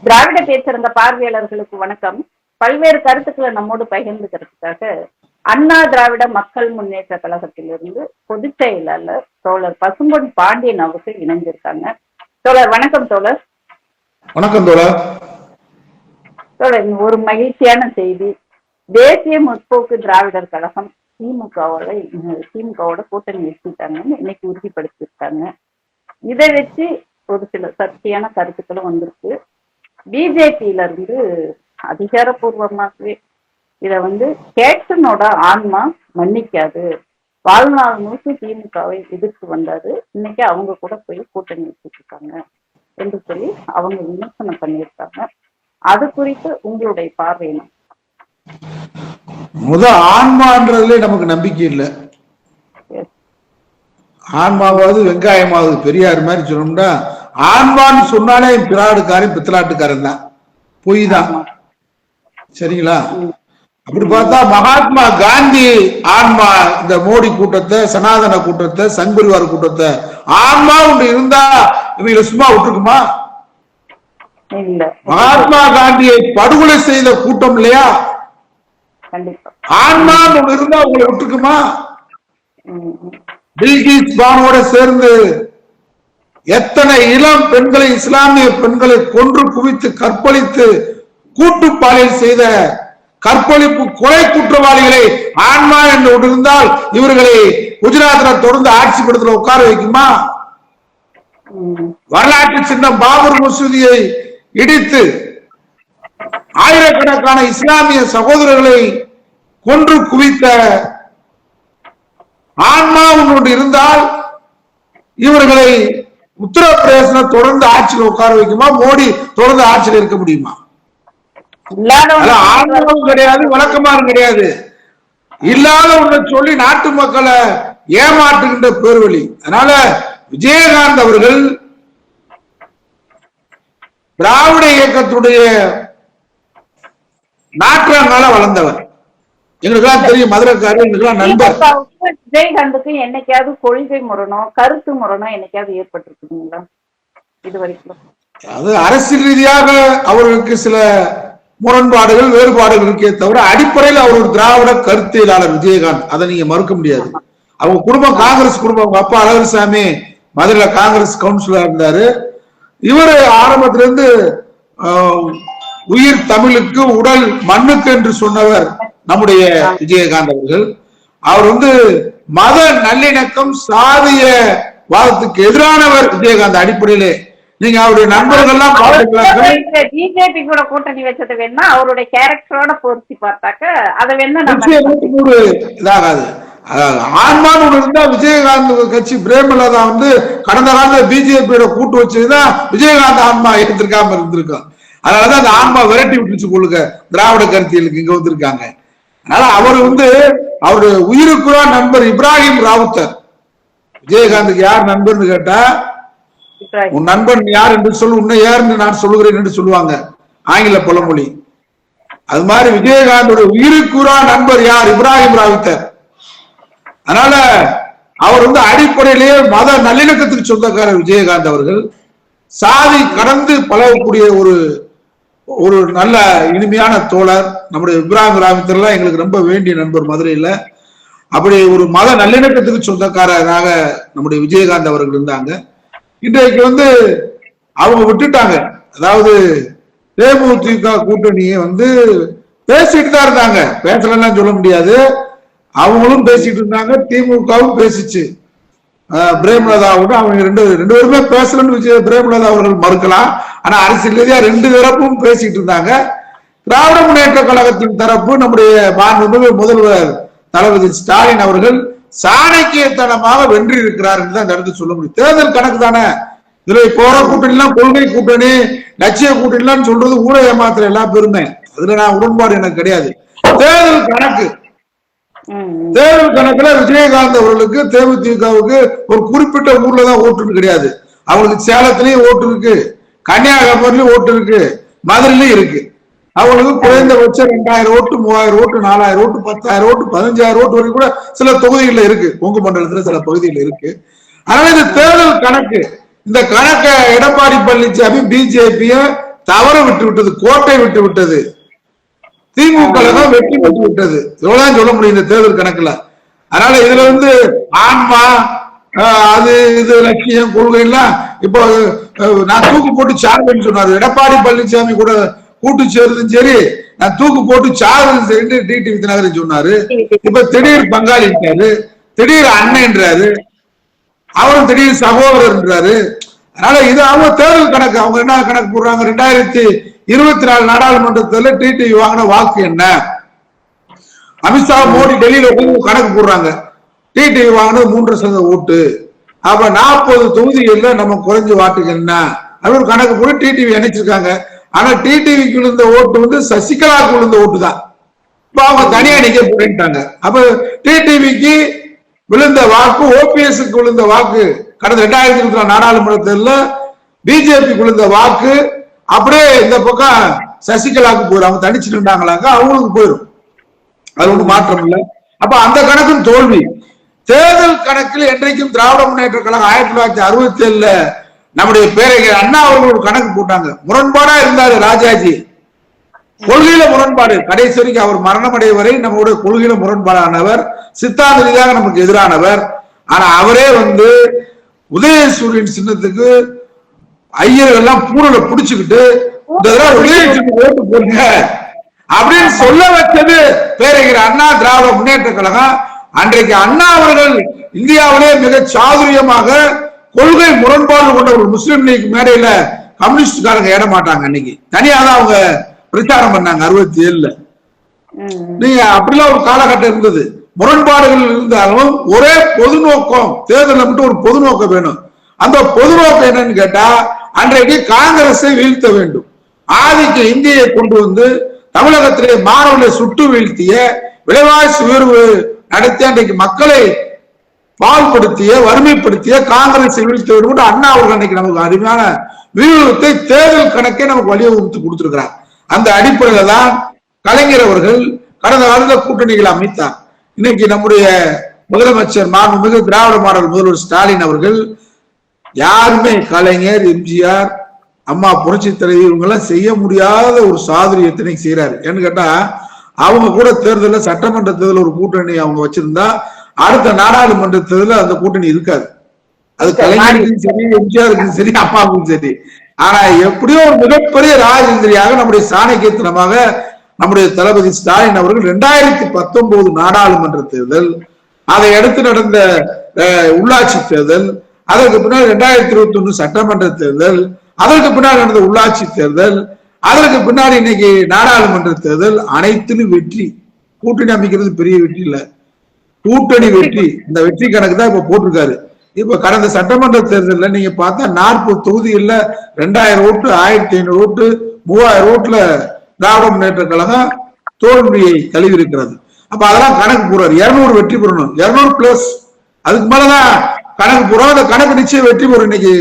திராவிட பேசுறங்க பார்வையாளர்களுக்கு வணக்கம். பல்வேறு கருத்துக்களை நம்மோடு பகிர்ந்துக்கிறதுக்காக அண்ணா திராவிட மக்கள் முன்னேற்ற கழகத்திலிருந்து பொதுச் செயலாளர் தோழர் பசும்பொன் பாண்டியன் அவர்கள் இணைஞ்சிருக்காங்க. தோழர் வணக்கம். தோழர் வணக்கம். தோழர் ஒரு மகிழ்ச்சியான செய்தி. தேசிய முற்போக்கு திராவிடர் கழகம் திமுகவோட கூட்டணி வச்சுட்டாங்கன்னு இன்னைக்கு உறுதிப்படுத்திருக்காங்க. இதை வச்சு ஒரு சில சர்ச்சையான கருத்துக்களும் வந்திருக்கு. பிஜேபியில இருந்து அதிகாரப்பூர்வமாகவே இத கேப்டனோட ஆன்மா மன்னிக்காது, வாழ்நாள் முழுக்க திமுகவை எதிர்த்து வந்தாரு, இன்னைக்கு அவங்க கூட போய் கூட்டணி வச்சுட்டு இருக்காங்க என்று சொல்லி அவங்க விமர்சனம் பண்ணியிருக்காங்க. அது குறித்து உங்களுடைய பார்வை என்ன? ஆன்மான்றதுல நமக்கு நம்பிக்கை இல்லை. ஆன்மாவது வெங்காயமாவது பெரியார் மாதிரி சொல்லணும்னா ஆன்மான்னு சொன்னாலே பிராடுக்காரன் பித்தலாட்டுக்காரன் தான், பொய் தான். சரிங்களா? அப்படி பார்த்தா மகாத்மா காந்தி ஆன்மா இந்த மோடி கூட்டத்தை, சனாதன கூட்டத்தை, சங்பரிவார கூட்டத்தை ஆன்மா ஒன்று இருந்தா இவங்க சும்மா விட்டுருக்குமா? மகாத்மா காந்தியை படுகொலை செய்த கூட்டம் இல்லையா? ஆன்மா ஒன்று இருந்தா உங்களை விட்டுருக்குமா? பில்கிஸ் பானோட சேர்ந்து எத்தனை இளம் பெண்களை, இஸ்லாமிய பெண்களை கொன்று குவித்து கற்பழித்து கூட்டு பாலியல் செய்த கற்பழிப்பு கொலை குற்றவாளிகளை ஆன்மா என்று இருந்தால் இவர்களை குஜராத்ல தொடர்ந்து ஆட்சி படத்தில் உட்கார வைக்குமா? வரலாற்று சின்னம் பாபர் மசூதியை இடித்து ஆயிரக்கணக்கான இஸ்லாமிய சகோதரர்களை கொன்று குவித்த ஆன்மா ஒன்று இருந்தால் இவர்களை உத்தரப்பிரதேச தொடர்ந்து ஆட்சியில் உட்கார வைக்குமா? மோடி தொடர்ந்து ஆட்சியில் இருக்க முடியுமா? ஆன்மாவும் கிடையாது, வழக்கமாறும் கிடையாது. இல்லாத ஒன்றை சொல்லி நாட்டு மக்களை ஏமாற்றுகின்ற பேர்வழி. அதனால விஜயகாந்த் அவர்கள் திராவிட இயக்கத்துடைய நாற்றாங்கால வளர்ந்தவர். எங்களுக்கெல்லாம் தெரியும், மதுரைக்காரர், எங்களுக்கெல்லாம் நண்பர். விஜயகாந்துக்கு என்னைக்காவது கொள்கை முரணோ கருத்து முரணோ என்னைக்காவது ஏற்பட்டிருக்குங்களா இது வரைக்கும்? அது அரசியல் ரீதியாக அவர்களுக்கு சில முரண்பாடுகள், வேறுபாடுகள் இருக்கே தவிர அடிப்படையில் அவர் ஒரு திராவிட கருத்தியலாளர் விஜயகாந்த். அதை நீங்க மறுக்க முடியாது. அவங்க குடும்பம் காங்கிரஸ் குடும்பம். அவங்க அப்பா அழகுசாமி மதுரையில காங்கிரஸ் கவுன்சிலரா இருந்தாரு. இவரு ஆரம்பத்திலிருந்து உயிர் தமிழுக்கு உடல் மண்ணுக்கு என்று சொன்னவர் நம்முடைய விஜயகாந்த் அவர்கள். அவர் மத நல்லிணக்கம், சாதிய வாதத்துக்கு எதிரானவர் விஜயகாந்த் அடிப்படையிலே. நீங்க அவருடைய நண்பர்கள்லாம் பிஜேபி கூட கூட்டணி வச்சது வேணா அவருடைய கேரக்டரோட பொருத்தி பார்த்தாக்க அதை வேணா இதாகாது. ஆன்மான் ஒன்று இருந்தா விஜயகாந்த் கட்சி பிரேமலதா கடந்த காலத்துல பிஜேபியோட கூட்டு வச்சதுதான் விஜயகாந்த் ஆன்மா எடுத்திருக்காம இருந்திருக்கும். அதனாலதான் அந்த ஆன்மா விரட்டி விட்டுச்சு கொள்ளுங்க திராவிட கருத்தியலுக்கு இங்க வந்திருக்காங்க. அதனால அவர் அவருடைய உயிருக்குறா நண்பர் இப்ராஹிம் ராவுத்தர். விஜயகாந்துக்கு யார் நண்பர்னு கேட்டா, உன் நண்பன் யார் என்று சொல்லு, உன்னை யாருன்னு நான் சொல்லுகிறேன் என்று சொல்லுவாங்க ஆங்கில பழமொழி. அது மாதிரி விஜயகாந்தோட உயிருக்குறா நண்பர் யார்? இப்ராஹிம் ராவுத்தர். அதனால அவர் அடிப்படையிலேயே மத நல்லிணக்கத்துக்கு சொந்தக்காரர் விஜயகாந்த் அவர்கள். சாதி கடந்து பழகக்கூடிய ஒரு நல்ல இனிமையான தோழர். நம்முடைய இப்ராஹிம் ராவுத்தர்லாம் எங்களுக்கு ரொம்ப வேண்டிய நண்பர் மதுரையில. அப்படி ஒரு மத நல்லிணக்கத்துக்கு சொந்தக்காரராக நம்முடைய விஜயகாந்த் அவர்கள் இருந்தாங்க. இன்றைக்கு அவங்க விட்டுட்டாங்க. அதாவது தேமுதிக கூட்டணியை பேசிட்டு தான் இருந்தாங்க, பேசலாம் சொல்ல முடியாது. அவங்களும் பேசிட்டு இருந்தாங்க, திமுகவும் பேசிச்சு. பிரேமலதாவோட அவங்க ரெண்டு பேருமே பேசலன்னு பிரேமலதா அவர்கள் மறுக்கலாம். ஆனா அரசியல் ரீதியா ரெண்டு தரப்பும் பேசிட்டு இருந்தாங்க. திராவிட முன்னேற்ற கழகத்தின் தரப்பு நம்முடைய மாண்புமிகு முதல்வர் தளபதி ஸ்டாலின் அவர்கள் சாணக்கியத்தனமாக வென்றி இருக்கிறார் என்று தான் நடந்து சொல்ல முடியும். தேர்தல் கணக்கு தானே. இதுல போற கூட்டணி எல்லாம் கொள்கை கூட்டணி, லட்சிய கூட்டணி எல்லாம் சொல்றது ஊழ ஏமாத்திர எல்லா பேருமே. அதுல நான் உடன்பாடு எனக்கு கிடையாது. தேர்தல் கணக்கு, தேர்தல் கணக்குல விஜயகாந்த் அவர்களுக்கு தேமுதிகவுக்கு ஒரு குறிப்பிட்ட ஊர்ல தான் ஓட்டுன்னு கிடையாது. அவங்களுக்கு சேலத்திலயும் ஓட்டு இருக்கு, கன்னியாகுமரியிலும் ஓட்டு இருக்கு, மதுரையிலும் இருக்கு. அவங்களுக்கு குறைந்தபட்ச 2000 ஓட்டு, 3000 ஓட்டு, 4000 ஓட்டு, 10,000 ஓட்டு, 15,000 ஓட்டு வரைக்கும் கூட சில தொகுதிகளில் இருக்கு, கொங்கு மண்டலத்துல சில பகுதிகளில் இருக்கு. அதனால இந்த தேர்தல் கணக்கு, இந்த கணக்கை எடப்பாடி பழனிசாமி பிஜேபியும் தவற விட்டு விட்டது, கோட்டை விட்டு விட்டது. திமுக கழகம் வெற்றி பெற்று விட்டது. எவ்வளவு சொல்ல முடியும் இந்த தேர்தல் கணக்குல. அதனால இதுல ஆன்மா அது இது லட்சியம் கொள்கை எல்லாம் இப்போ நான் தூக்கு போட்டு சார்பேன்னு சொன்னாரு. எடப்பாடி பழனிசாமி கூட கூட்டு சேர்றதும் சரி, நான் தூக்கு போட்டு சார்பு சரி டிடிவி தினகரன் சொன்னாரு. இப்ப திடீர் பங்காளின்றாரு, திடீர் அண்ணன்றாரு, அவரும் திடீர் சகோதரர்ன்றாரு. அதனால இது அவங்க தேர்தல் கணக்கு. அவங்க என்ன கணக்கு போடுறாங்க? 2024 நாடாளுமன்றத்தில் டிடிவி வாங்கின வாக்கு என்ன? அமித்ஷா மோடி டெல்லியில கணக்கு போடுறாங்க. டிடிவி வாங்கினது 3% ஓட்டு. அப்ப 40 தொகுதிகளில் நம்ம குறைஞ்ச வாட்டுக்கு என்ன அது ஒரு கணக்கு போட்டு டிடிவி இணைச்சிருக்காங்க. ஆனா டிடிவிக்கு விழுந்த ஓட்டு சசிகலாவுக்கு விழுந்த ஓட்டு தான். இப்ப அவங்க தனியா நிக்க போயிட்டாங்க. அப்ப டிடிவிக்கு விழுந்த வாக்கு ஓபிஎஸ்க்கு விழுந்த வாக்கு கடந்த 2024 நாடாளுமன்ற தேர்தலில் பிஜேபிக்கு விழுந்த வாக்கு அப்படியே இந்த பக்கம் சசிகலாவுக்கு போயிடும். அவங்க தனிச்சு நின்றாங்களாங்க, அவங்களுக்கு போயிடும். அது ஒன்றும் மாற்றம் இல்லை. அப்ப அந்த கணக்கும் தோல்வி. தேர்தல் கணக்கில் என்றைக்கும் திராவிட முன்னேற்ற கழகம் 1967 நம்முடைய பேரறிஞர் அண்ணா அவர்கள் ஒரு கணக்கு போட்டாங்க. முரண்பாடா இருந்தாரு ராஜாஜி, கொள்கையில முரண்பாடு. கடைசி வரைக்கும் அவர் மரணம் அடைய வரை நம்மளுடைய கொள்கையில முரண்பாடானவர், சித்தாந்த ரீதியாக நமக்கு எதிரானவர். ஆனா அவரே உதயசூரியன் சின்னத்துக்கு ஐயர்கள் எல்லாம் பூனல புடிச்சுக்கிட்டு ஓட்டு போடுங்க அப்படின்னு சொல்ல வச்சது பேரறிஞர் அண்ணா திராவிட முன்னேற்ற கழகம். அன்றைக்கு அண்ணா அவர்கள் இந்தியாவிலே மிக சாதுரியமாக கொள்கை முரண்பாடு கொண்ட ஒரு முஸ்லிம் லீக் மேடையில கம்யூனிஸ்ட்காரங்க ஏற மாட்டாங்க. அன்னைக்கு தனியா தான் அவங்க பிரச்சாரம் பண்ணாங்க 67. நீங்க அப்படிலாம் ஒரு காலகட்டம் இருந்தது. முரண்பாடுகள் இருந்தாலும் ஒரே பொது நோக்கம், தேர்தலில் மட்டும் ஒரு பொது நோக்கம் வேணும். அந்த பொது நோக்கம் என்னன்னு கேட்டா அன்றைக்கு காங்கிரஸை வீழ்த்த வேண்டும். ஆதிக்க இந்தியை கொண்டு தமிழகத்திலே மாணவர்களை சுட்டு வீழ்த்திய, விலைவாசி உயர்வு நடத்திய, அன்றைக்கு மக்களை பால்படுத்திய, வறுமைப்படுத்திய காங்கிரஸை வீழ்த்த வேண்டும். அண்ணா அவர்கள் அன்னைக்கு நமக்கு அருமையான வியூகத்தை தேர்தல் கணக்கை நமக்கு வலியுறுத்தி கொடுத்திருக்கிறார். அந்த அடிப்படையில தான் கலைஞர் அவர்கள் கடந்த காலத்தில் கூட்டணிகளை அமைத்தார். இன்னைக்கு நம்முடைய முதலமைச்சர் மாண்புமிகு திராவிட மாடல் முதல்வர் ஸ்டாலின் அவர்கள் யாருமே கலைஞர், எம்ஜிஆர், அம்மா புரட்சி தலைவி இவங்க எல்லாம் செய்ய முடியாத ஒரு சாதுரியத்தினை செய்யறாரு. ஏன்னு கேட்டா அவங்க கூட தேர்தலில் சட்டமன்ற தேர்தல் ஒரு கூட்டணி அவங்க வச்சிருந்தா அடுத்த நாடாளுமன்ற தேர்தலில் அந்த கூட்டணி இருக்காது. அது கலைஞருக்கும் சரி, எம்ஜிஆருக்கும் சரி, அம்மாவுக்கும் சரி. ஆனா எப்படியோ ஒரு மிகப்பெரிய ராஜேந்திரியாக நம்முடைய சாணக்கியத்தனமாக நம்முடைய தளபதி ஸ்டாலின் அவர்கள் 2019 நாடாளுமன்ற தேர்தல், அதை அடுத்து நடந்த உள்ளாட்சி தேர்தல், அதற்கு பின்னால் 2021 சட்டமன்ற தேர்தல், அதற்கு பின்னால் நடந்த உள்ளாட்சி தேர்தல், அதற்கு பின்னாடி இன்னைக்கு நாடாளுமன்ற தேர்தல், அனைத்திலும் வெற்றி. கூட்டணி அமைக்கிறது பெரிய வெற்றி இல்ல, கூட்டணி வெற்றி. இந்த வெற்றி கணக்கு தான் இப்ப போட்டிருக்காரு. இப்ப கடந்த சட்டமன்ற தேர்தலில் நீங்க பார்த்தா 40 தொகுதிகள்ல 2000 ஓட்டு, 1500 ஓட்டு, 3000 ஓட்டுல திராவிட முன்னேற்ற கழகம் தோல்வியை தழுவி இருக்கிறது. அப்ப அதெல்லாம் கணக்கு போறாரு. 200 வெற்றி பெறணும், 200 பிளஸ், அதுக்கு மேலதான் கணக்கு போறோம். அந்த கணக்கு நிச்சயம் வெற்றி பெறும். இன்னைக்கு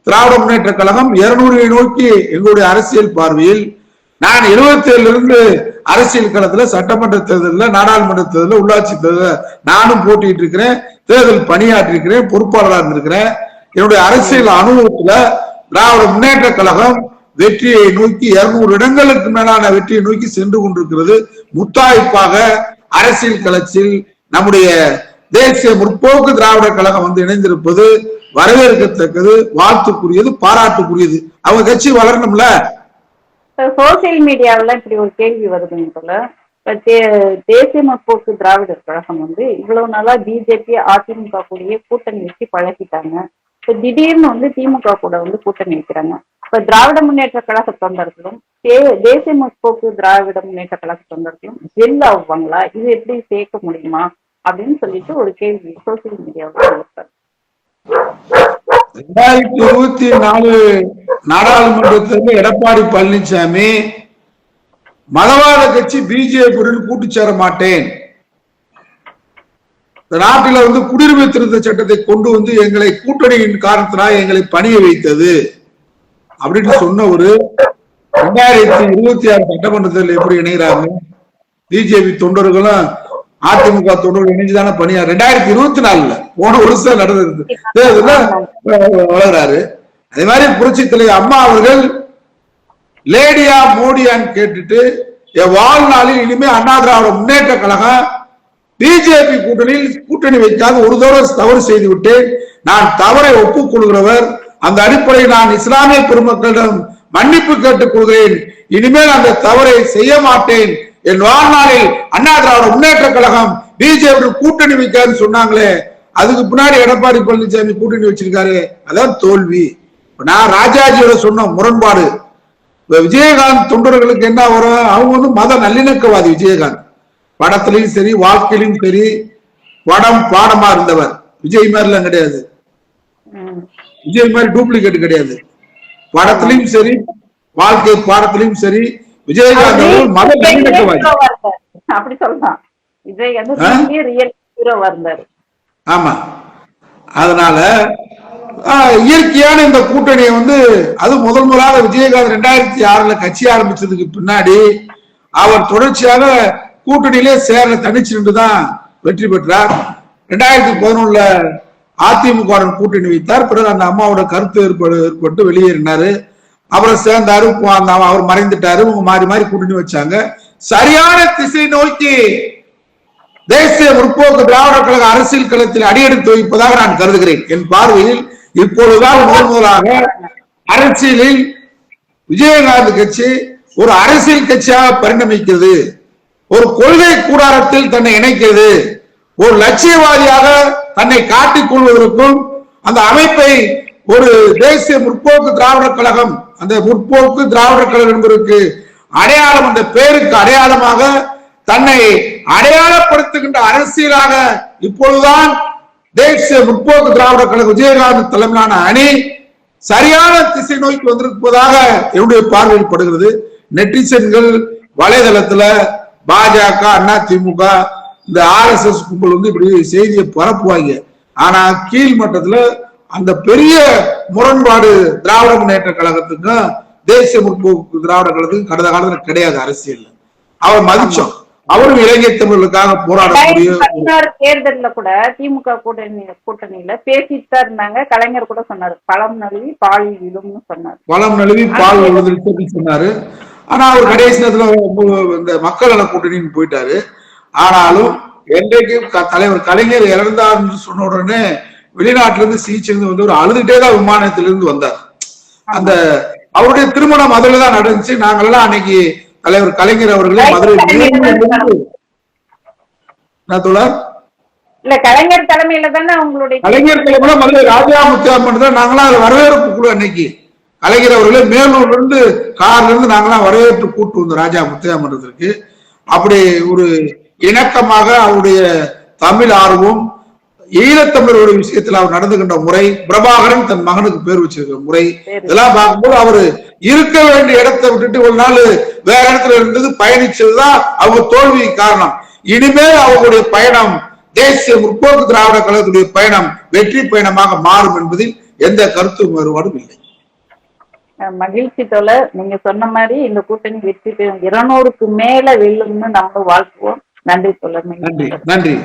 திராவிட முன்னேற்ற கழகம் 200 நோக்கி எங்களுடைய அரசியல் பார்வையில் நான் 77 இருந்து அரசியல் களத்துல சட்டமன்ற தேர்தலில், நாடாளுமன்ற தேர்தலில், உள்ளாட்சி தேர்தலில் நானும் போட்டிட்டு இருக்கிறேன், தேர்தல் பணியாற்றி இருக்கிறேன், பொறுப்பாளராக இருந்திருக்கிறேன். என்னுடைய அரசியல் அனுபவத்துல திராவிட முன்னேற்ற கழகம் வெற்றியை நோக்கி 200 இடங்களுக்கு மேலான வெற்றியை நோக்கி சென்று கொண்டிருக்கிறது. முத்தாய்ப்பாக அரசியல் களத்தில் நம்முடைய தேசிய முற்போக்கு திராவிட கழகம் இணைந்திருப்பது வரவேற்கத்தக்கது, வாழ்த்துக்குரியது, பாராட்டுக்குரியது. அவங்க கட்சி வளரணும்ல. சோசியல் மீடியாவில இப்படி ஒரு கேள்வி வருதுங்க போல. தேசிய முற்போக்கு திராவிடர் கழகம் இவ்வளவு நாளா பிஜேபி, அதிமுக கூடிய கூட்டணி வச்சு பழகிட்டாங்க. இப்ப திடீர்னு திமுக கூட கூட்டணி வைக்கிறாங்க. இப்ப திராவிட முன்னேற்ற கழக தொண்டர்களும் தேசிய முற்போக்கு திராவிட முன்னேற்ற கழக தொண்டர்களும் ஜெல் ஆகுவாங்களா? இது எப்படி சேர்க்க முடியுமா அப்படின்னு சொல்லிட்டு ஒரு கேள்வி சோசியல் மீடியாவில் இருக்காரு. 2024 நாடாளுமன்றத்தில் எடப்பாடி பழனிசாமி மதவாத கட்சி பிஜேபியுடன் கூட்டு சேர மாட்டேன், இந்த நாட்டில குடியுரிமை திருத்த சட்டத்தை கொண்டு எங்களை கூட்டணியின் காரணத்தினால் எங்களை பணிய வைத்தது அப்படின்னு சொன்னவரு 2026 சட்டமன்றத்தில் எப்படி இணைகிறாங்க? பிஜேபி தொண்டர்களும் அதிமுக தொண்டர்கள் இணைஞ்சுதானே பணியா 2024 போன வருஷம் நடந்தது தேர்தல வளர்றாரு. அதே மாதிரி புரட்சி தலைவர் அம்மா அவர்கள் லேடியா மோடியான்னு கேட்டுட்டு என் வாழ்நாளில் இனிமே அண்ணா திராவிட முன்னேற்ற கழகம் பிஜேபி கூட்டணி வைக்காத ஒரு தவறு செய்து விட்டேன். நான் தவறை ஒப்புக்கொள்கிறவர். அந்த அடிப்படையில் நான் இஸ்லாமிய பெருமக்களிடம் மன்னிப்பு கேட்டுக் கொள்கிறேன். இனிமேல் அந்த தவறை செய்ய மாட்டேன். என் வாழ்நாளில் அண்ணா திராவிட முன்னேற்ற கழகம் பிஜேபி கூட்டணி வைக்காதுன்னு சொன்னாங்களே, அதுக்கு பின்னாடி எடப்பாடி பழனிசாமி கூட்டணி வச்சிருக்காரு. அதான் தோல்வி. நான் ராஜாஜியோட சொன்ன முரண்பாடு. விஜயகாந்த் தொண்டர்களுக்கு என்ன வரும்? அவங்க வந்து மத நல்லிணக்கவாதி. விஜயகாந்த் படத்திலையும் சரி வாழ்க்கையிலும் சரி படம் பாடமா இருந்தவர். விஜய் மாதிரிலாம் கிடையாது. விஜய் மாதிரி டூப்ளிகேட் கிடையாது. படத்திலையும் சரி வாழ்க்கை பாடத்திலையும் சரி விஜயகாந்த் மத நல்லிணக்கவாதி. அப்படி சொல்லலாம். ஆமா. அதனால இயற்கையான இந்த கூட்டணியை வந்து அது முதலாக விஜயகாந்த் 2006 கட்சி ஆரம்பிச்சதுக்கு பின்னாடி அவர் தொடர்ச்சியாக கூட்டணியிலே சேர தனிச்சு நின்றுதான் வெற்றி பெற்றார். 2011 அதிமுக கூட்டணி வைத்தார். பிறகு அந்த அம்மாவோட கருத்து ஏற்பட்டு வெளியேறினாரு. அப்புறம் சேர்ந்தாரு, அவர் மறைந்துட்டாரு. மாறி மாறி கூட்டணி வச்சாங்க. சரியான திசை நோக்கி தேசிய முற்போக்கு திராவிட கழக அரசியல் களத்தில் அடியெடுத்து வைப்பதாக நான் கருதுகிறேன். என் பார்வையில் இப்பொழுதுதான் முதலாக அரசியலில் விஜயகாந்த் கட்சி ஒரு அரசியல் கட்சியாக பரிணமிக்கிறது. ஒரு கொள்கை கூடாரத்தில் தன்னை இணைக்கிறது. ஒரு லட்சியவாதியாக தன்னை காட்டிக் கொள்வதற்கும் அந்த அமைப்பை ஒரு தேசிய முற்போக்கு திராவிட கழகம், அந்த முற்போக்கு திராவிட கழகம் என்பதற்கு அடையாளம், அந்த பேருக்கு அடையாளமாக தன்னை அடையாளப்படுத்துகின்ற அரசியலாக இப்பொழுதுதான் தேசிய முற்போக்கு திராவிட கழக விஜயகாந்த் தலைமையிலான அணி சரியான திசை நோக்கி வந்திருப்பதாக என்னுடைய பார்வையில் படுகிறது. நெட்டிசன்கள் வலைதளத்துல பாஜக, அதிமுக, இந்த RSS கும்பல் வந்து இப்படி செய்தியை பரப்புவாங்க. ஆனா கீழ் மட்டத்துல அந்த பெரிய முரண்பாடு திராவிட முன்னேற்ற கழகத்துக்கும் தேசிய முற்போக்கு திராவிட கழகத்துக்கும் கடந்த காலத்துல கிடையாது. அரசியல் அவர் மதிச்சோம். அவரும் இளைஞர் தமிழுக்காக போராடக்கூடிய தேர்தலில் கூட திமுக கூட்டணியில பேசிட்டு தான் இருந்தாங்க. கலைஞர் கூட சொன்னாரு, பழம் நழுவி பால் விழும்னு சொன்னாரு. பழம் நழுவி பால் விழுதுன்னு சொன்னாரு. ஆனா அவர் கடைசி நேரத்துல இந்த மக்கள் நல கூட்டணின்னு போயிட்டாரு. ஆனாலும் என்றைக்கும் தலைவர் கலைஞர் இறந்தார்னு சொன்ன உடனே வெளிநாட்டுல இருந்து சிகிச்சை வந்து ஒரு அழுதுட்டே தான் விமானத்திலிருந்து வந்தார். அந்த அவருடைய திருமணம் மதுரைதான் நடந்துச்சு. நாங்கெல்லாம் அன்னைக்கு தலைவர் கலைஞர் அவர்களே மதுரை கலைஞர் தலைமையில தானே உங்களுடைய கலைஞர் தலைமையில மதுரை ராஜா முத்தியாமன் தான் நாங்களாம் வரவேற்பு குழு. அன்னைக்கு கலைஞர் அவர்களே மேலூர்ல இருந்து கார்ல இருந்து நாங்களாம் வரவேற்பு கூட்டு வந்தோம் ராஜா முத்தியாமன்றத்திற்கு. அப்படி ஒரு இணக்கமாக அவருடைய தமிழ் ஆர்வம், ஈழத்தமிழருடைய விஷயத்தில் அவர் நடந்துகின்ற முறை, பிரபாகரன் தன் மகனுக்கு பேர் வச்சிருக்கிற முறை, இதெல்லாம் பார்க்கும்போது அவரு இருக்க வேண்டிய இடத்தை விட்டுட்டு ஒரு நாள் வேற இடத்துல இருந்தது பயணிச்சதுதான் அவங்க தோல்வி காரணம். இனிமேல் அவங்களுடைய பயணம் தேசிய முற்போக்கு திராவிட கழகத்துடைய பயணம் வெற்றி பயணமாக மாறும் என்பதில் எந்த கருத்து வேறுபாடும் இல்லை. மகிழ்ச்சி தோழர். நீங்க சொன்ன மாதிரி இந்த கூட்டணி வெற்றி 200க்கு மேல வெல்லும்னு நம்ம வாழ்த்துவோம். நன்றி தோழர். நன்றி.